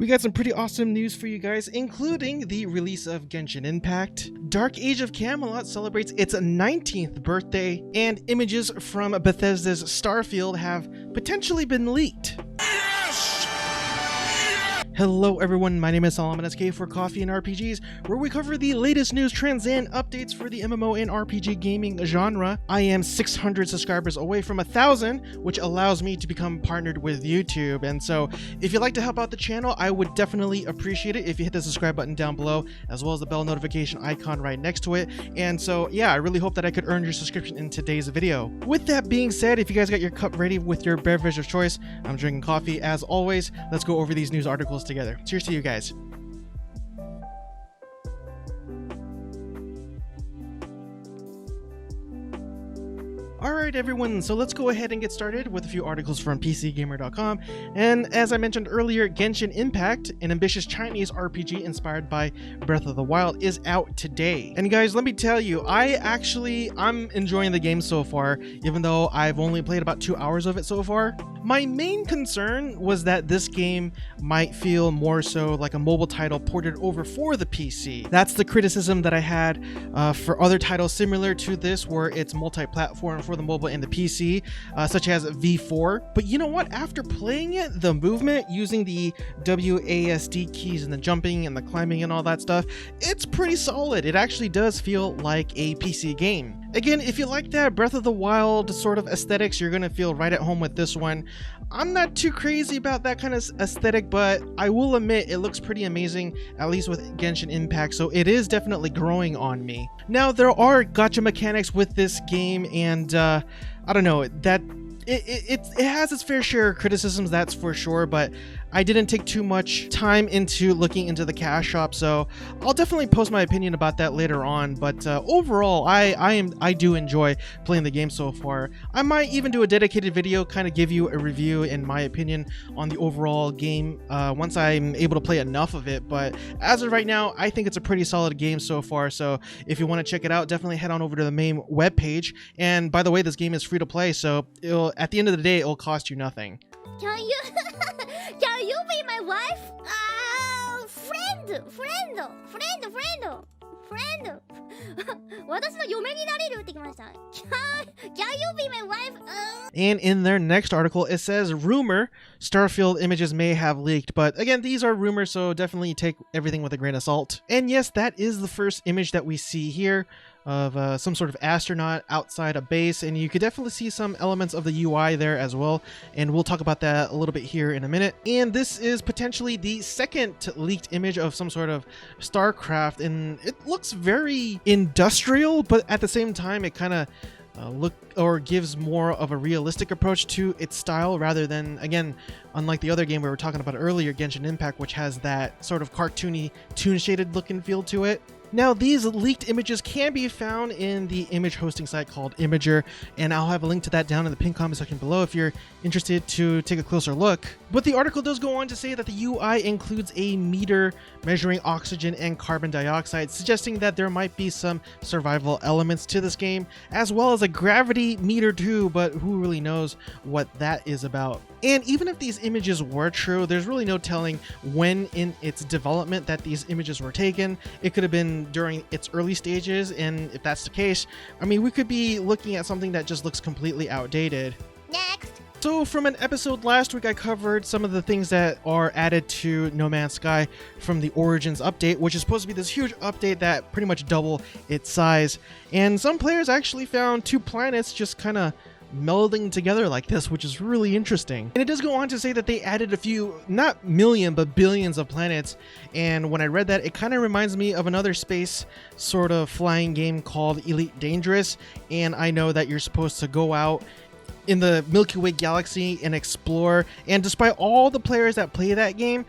We got some pretty awesome news for you guys, including the release of Genshin Impact. Dark Age of Camelot celebrates its 19th birthday, and images from Bethesda's Starfield have potentially been leaked. Hello everyone, my name is Solomon SK for Coffee and RPGs, where we cover the latest news, trends, and updates for the MMO and RPG gaming genre. I am 600 subscribers away from 1,000, which allows me to become partnered with YouTube. And so if you'd like to help out the channel, I would definitely appreciate it if you hit the subscribe button down below, as well as the bell notification icon right next to it. And so yeah, I really hope that I could earn your subscription in today's video. With that being said, if you guys got your cup ready with your beverage of choice, I'm drinking coffee as always. Let's go over these news articles together. Cheers to you guys. Alright everyone, so let's go ahead and get started with a few articles from PCGamer.com. And as I mentioned earlier, Genshin Impact, an ambitious Chinese RPG inspired by Breath of the Wild, is out today. And guys, let me tell you, I'm enjoying the game so far, even though I've only played about 2 hours of it so far. My main concern was that this game might feel more so like a mobile title ported over for the PC. That's the criticism that I had for other titles similar to this, where it's multi-platform for the mobile and the PC, such as V4. But you know what? After playing it, the movement using the WASD keys and the jumping and the climbing and all that stuff, it's pretty solid. It actually does feel like a PC game. Again, if you like that Breath of the Wild sort of aesthetics, you're gonna feel right at home with this one. I'm not too crazy about that kind of aesthetic, but I will admit it looks pretty amazing, at least with Genshin Impact, so it is definitely growing on me. Now, there are gacha mechanics with this game, and I don't know, that it has its fair share of criticisms, that's for sure, but I didn't take too much time into looking into the cash shop, so I'll definitely post my opinion about that later on. But overall, I do enjoy playing the game so far. I might even do a dedicated video, kind of give you a review and my opinion on the overall game once I'm able to play enough of it. But as of right now, I think it's a pretty solid game so far. So if you want to check it out, definitely head on over to the main webpage. And by the way, this game is free to play, so at the end of the day, it'll cost you nothing. Can you be my wife? Friend. 私の嫁になれるってきました。Can you be my wife? And in their next article, it says, rumor, Starfield images may have leaked. But again, these are rumors, so definitely take everything with a grain of salt. And yes, that is the first image that we see here of some sort of astronaut outside a base, and you could definitely see some elements of the UI there as well, and we'll talk about that a little bit here in a minute. And this is potentially the second leaked image of some sort of StarCraft, and it looks very industrial, but at the same time it kind of gives more of a realistic approach to its style, rather than, again, unlike the other game we were talking about earlier, Genshin Impact, which has that sort of cartoony, toon-shaded look and feel to it. Now, these leaked images can be found in the image hosting site called Imager, and I'll have a link to that down in the pinned comment section below if you're interested to take a closer look. But the article does go on to say that the UI includes a meter measuring oxygen and carbon dioxide, suggesting that there might be some survival elements to this game, as well as a gravity meter too, but who really knows what that is about. And even if these images were true, there's really no telling when in its development that these images were taken. It could have been during its early stages, and if that's the case, I mean, we could be looking at something that just looks completely outdated. Next. So from an episode last week, I covered some of the things that are added to No Man's Sky from the Origins update, which is supposed to be this huge update that pretty much double its size. And some players actually found 2 planets just kind of melding together like this, which is really interesting. And it does go on to say that they added a few, not million, but billions of planets. And when I read that, it kind of reminds me of another space sort of flying game called Elite Dangerous. And I know that you're supposed to go out in the Milky Way galaxy and explore. And despite all the players that play that game,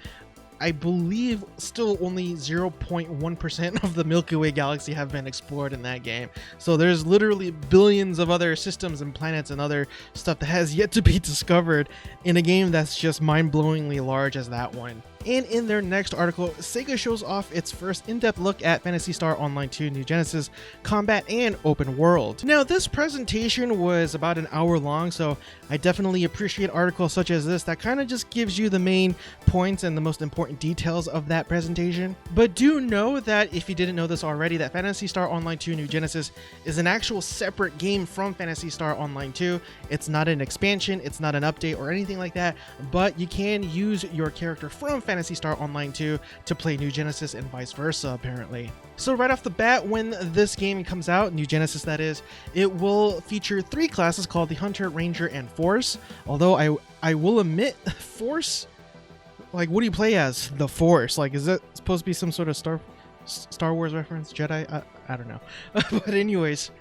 I believe still only 0.1% of the Milky Way galaxy have been explored in that game. So there's literally billions of other systems and planets and other stuff that has yet to be discovered in a game that's just mind-blowingly large as that one. And in their next article, Sega shows off its first in-depth look at Phantasy Star Online 2 New Genesis, combat, and open world. Now, this presentation was about an hour long, so I definitely appreciate articles such as this that kind of just gives you the main points and the most important details of that presentation. But do know that if you didn't know this already, that Phantasy Star Online 2 New Genesis is an actual separate game from Phantasy Star Online 2. It's not an expansion, it's not an update or anything like that, but you can use your character from Phantasy Star Online 2 to play New Genesis and vice versa, apparently. So right off the bat, when this game comes out, New Genesis that is, it will feature 3 classes called the Hunter, Ranger, and Force. Although I will admit, Force, like, what do you play as? The Force? Like, is it supposed to be some sort of Star Wars reference? Jedi? I don't know. But anyways.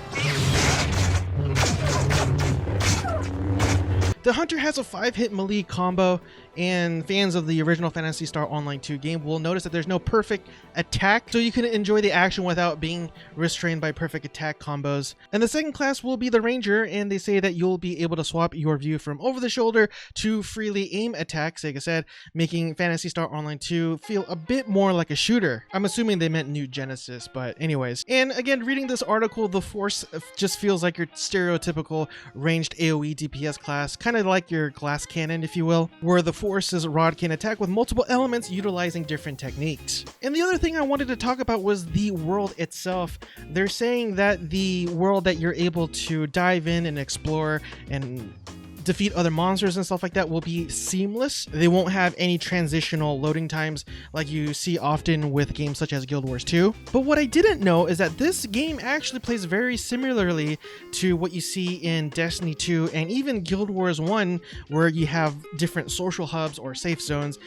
The Hunter has a 5-hit melee combo, and fans of the original Phantasy Star Online 2 game will notice that there's no perfect attack, so you can enjoy the action without being restrained by perfect attack combos. And the second class will be the Ranger, and they say that you'll be able to swap your view from over the shoulder to freely aim attacks, Sega said, making Phantasy Star Online 2 feel a bit more like a shooter. I'm assuming they meant New Genesis, but anyways. And again, reading this article, the Force just feels like your stereotypical ranged AoE DPS class, kind of like your glass cannon, if you will, where the Force's rod can attack with multiple elements utilizing different techniques. And the other thing I wanted to talk about was the world itself. They're saying that the world that you're able to dive in and explore and defeat other monsters and stuff like that will be seamless. They won't have any transitional loading times like you see often with games such as Guild Wars 2. But what I didn't know is that this game actually plays very similarly to what you see in Destiny 2 and even Guild Wars 1, where you have different social hubs or safe zones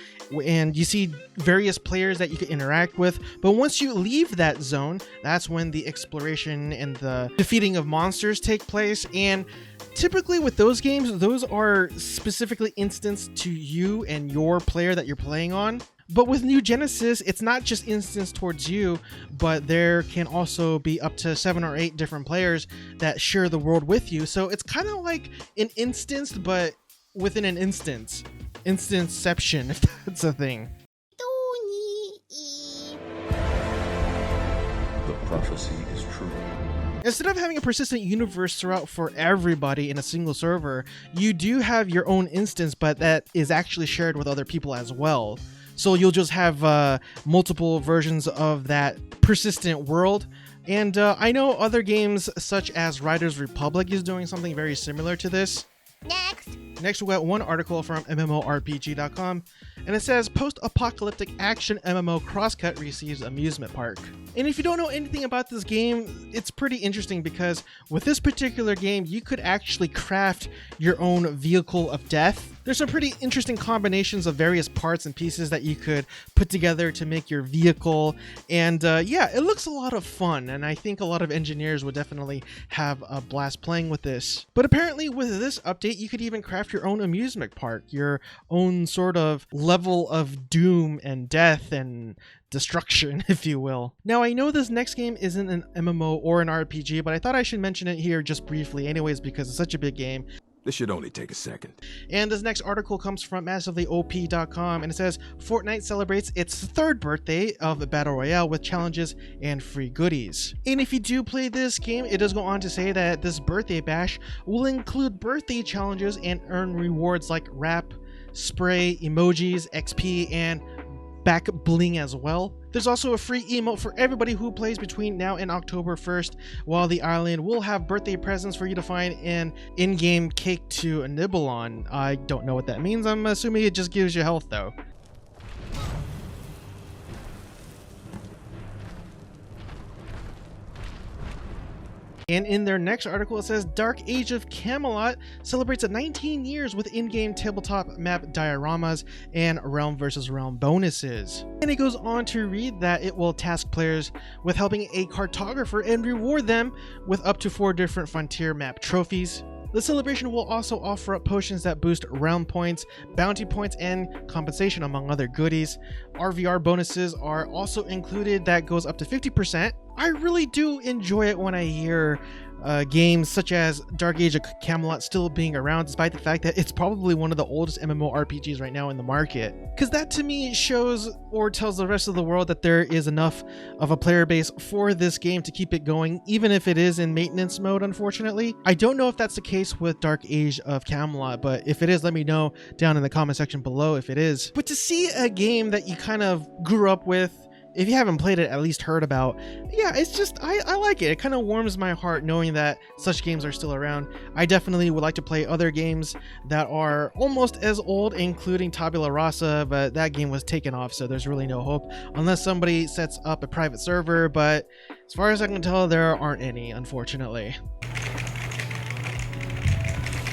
and you see various players that you can interact with. But once you leave that zone, that's when the exploration and the defeating of monsters take place. And typically with those games, those are specifically instanced to you and your player that you're playing on. But with New Genesis, it's not just instanced towards you, but there can also be up to 7 or 8 different players that share the world with you. So it's kind of like an instance, but within an instance. Instanceception, if that's a thing. The prophecy is true. Instead of having a persistent universe throughout for everybody in a single server, you do have your own instance, but that is actually shared with other people as well. So you'll just have multiple versions of that persistent world. And I know other games such as Riders Republic is doing something very similar to this. Next, we got one article from MMORPG.com, and it says Post-Apocalyptic Action MMO Crosscut receives Amusement Park. And if you don't know anything about this game, it's pretty interesting because with this particular game, you could actually craft your own vehicle of death. There's some pretty interesting combinations of various parts and pieces that you could put together to make your vehicle. And yeah, it looks a lot of fun, and I think a lot of engineers would definitely have a blast playing with this. But apparently with this update, you could even craft your own amusement park, your own sort of level of doom and death and destruction, if you will. Now, I know this next game isn't an MMO or an RPG, but I thought I should mention it here just briefly anyways because it's such a big game. This should only take a second. And this next article comes from massivelyop.com, and it says Fortnite celebrates its 3rd birthday of Battle Royale with challenges and free goodies. And if you do play this game, it does go on to say that this birthday bash will include birthday challenges and earn rewards like wrap, spray, emojis, XP, and back bling as well. There's also a free emote for everybody who plays between now and October 1st, while the island will have birthday presents for you to find an in-game cake to nibble on. I don't know what that means. I'm assuming it just gives you health though. And in their next article, it says Dark Age of Camelot celebrates 19 years with in-game tabletop map dioramas and realm versus realm bonuses. And it goes on to read that it will task players with helping a cartographer and reward them with up to 4 different frontier map trophies. The celebration will also offer up potions that boost realm points, bounty points, and compensation, among other goodies. RVR bonuses are also included that goes up to 50%. I really do enjoy it when I hear games such as Dark Age of Camelot still being around, despite the fact that it's probably one of the oldest MMORPGs right now in the market. Because that to me shows or tells the rest of the world that there is enough of a player base for this game to keep it going, even if it is in maintenance mode, unfortunately. I don't know if that's the case with Dark Age of Camelot, but if it is, let me know down in the comment section below if it is. But to see a game that you kind of grew up with, if you haven't played it, at least heard about, yeah, it's just, I like it. It kind of warms my heart knowing that such games are still around. I definitely would like to play other games that are almost as old, including Tabula Rasa, but that game was taken off, so there's really no hope unless somebody sets up a private server, but as far as I can tell, there aren't any, unfortunately.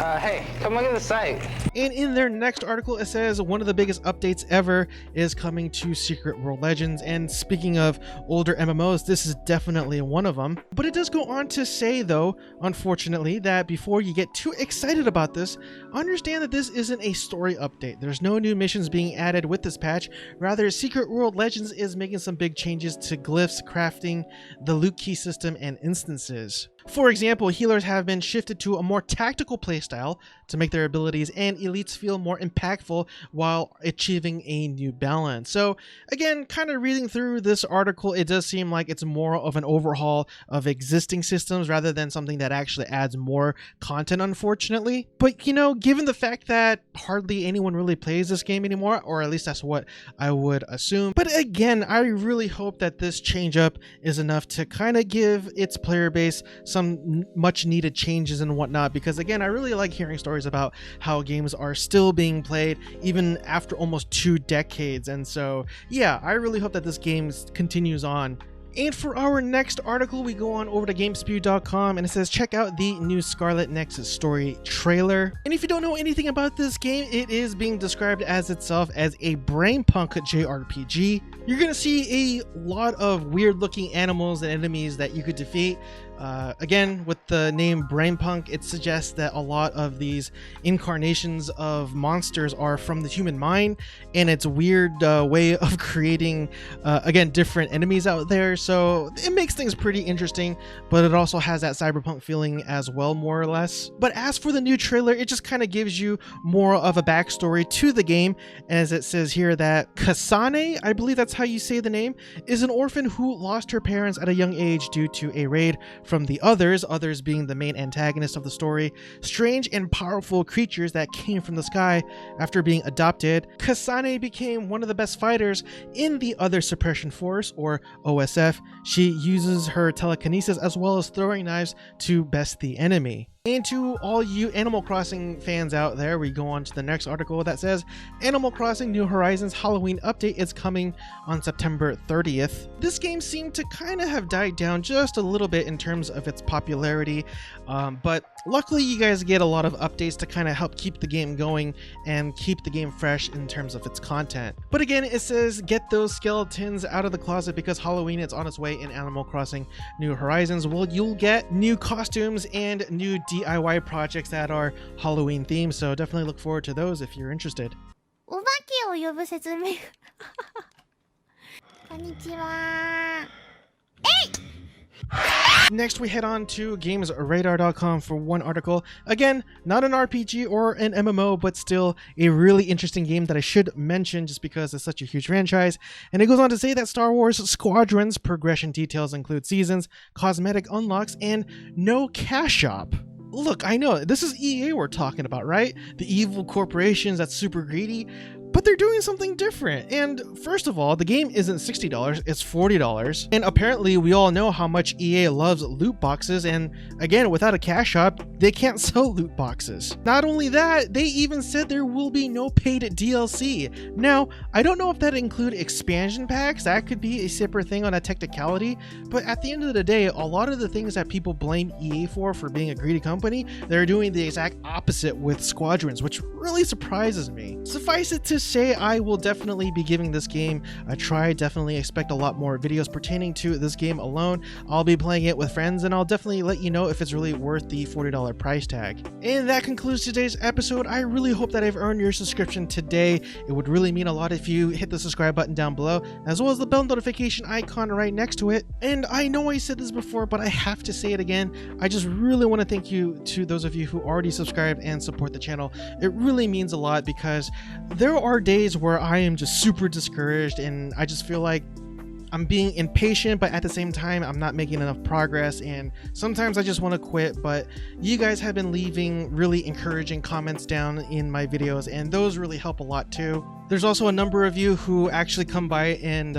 Hey, come look at the site. And in their next article, it says one of the biggest updates ever is coming to Secret World Legends. And speaking of older MMOs, this is definitely one of them. But it does go on to say, though, unfortunately, that before you get too excited about this, understand that this isn't a story update. There's no new missions being added with this patch. Rather, Secret World Legends is making some big changes to glyphs, crafting, the loot key system, and instances. For example, healers have been shifted to a more tactical playstyle to make their abilities and elites feel more impactful while achieving a new balance. So again, kind of reading through this article, it does seem like it's more of an overhaul of existing systems rather than something that actually adds more content, unfortunately. But you know, given the fact that hardly anyone really plays this game anymore, or at least that's what I would assume. But again, I really hope that this change up is enough to kind of give its player base some much needed changes and whatnot, because again, I really like hearing stories about how games are still being played even after almost 2 decades. And so yeah, I really hope that this game continues on. And for our next article, we go on over to GameSpew.com, and it says check out the new Scarlet Nexus story trailer. And if you don't know anything about this game, it is being described as itself as a brainpunk JRPG. You're gonna see a lot of weird looking animals and enemies that you could defeat. Again, with the name Brainpunk, it suggests that a lot of these incarnations of monsters are from the human mind, and it's a weird way of creating, again, different enemies out there. So it makes things pretty interesting, but it also has that cyberpunk feeling as well, more or less. But as for the new trailer, it just kind of gives you more of a backstory to the game, as it says here that Kasane, I believe that's how you say the name, is an orphan who lost her parents at a young age due to a raid from the others being the main antagonist of the story, strange and powerful creatures that came from the sky. After being adopted, Kasane became one of the best fighters in the Other Suppression Force, or OSF. She uses her telekinesis as well as throwing knives to best the enemy. And to all you Animal Crossing fans out there, we go on to the next article that says Animal Crossing New Horizons Halloween update is coming on September 30th. This game seemed to kind of have died down just a little bit in terms of its popularity, but luckily you guys get a lot of updates to kind of help keep the game going and keep the game fresh in terms of its content. But again, it says get those skeletons out of the closet because Halloween is on its way in Animal Crossing New Horizons. Well, you'll get new costumes and new DIY projects that are Halloween themed, so definitely look forward to those if you're interested. お化けを呼ぶ説明こんにちは Next, we head on to GamesRadar.com for one article. Again, not an RPG or an MMO, but still a really interesting game that I should mention just because it's such a huge franchise. And it goes on to say that Star Wars Squadrons progression details include seasons, cosmetic unlocks, and no cash shop. Look, I know, this is EA we're talking about, right? The evil corporations that's super greedy. But they're doing something different. And first of all, the game isn't $60, it's $40. And apparently we all know how much EA loves loot boxes, and again, without a cash shop, they can't sell loot boxes. Not only that, they even said there will be no paid DLC. Now, I don't know if that include expansion packs, that could be a separate thing on a technicality, but at the end of the day, a lot of the things that people blame EA for being a greedy company, they're doing the exact opposite with Squadrons, which really surprises me. Suffice it to to say I will definitely be giving this game a try. Definitely expect a lot more videos pertaining to this game alone. I'll be playing it with friends, and I'll definitely let you know if it's really worth the $40 price tag. And that concludes today's episode. I really hope that I've earned your subscription today. It would really mean a lot if you hit the subscribe button down below, as well as the bell notification icon right next to it. And I know I said this before, but I have to say it again. I just really want to thank you to those of you who already subscribed and support the channel. It really means a lot, because there are days where I am just super discouraged and I just feel like I'm being impatient, but at the same time I'm not making enough progress, and sometimes I just want to quit. But you guys have been leaving really encouraging comments down in my videos, and those really help a lot too. There's also a number of you who actually come by and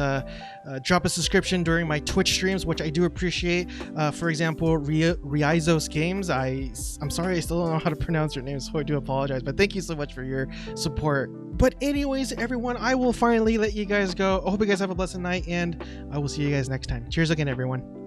drop a subscription during my Twitch streams, which I do appreciate. For example, Riazos Games. I'm sorry, I still don't know how to pronounce your name, so I do apologize, but thank you so much for your support. But anyways, everyone, I will finally let you guys go. I hope you guys have a blessed night, and I will see you guys next time. Cheers again, everyone.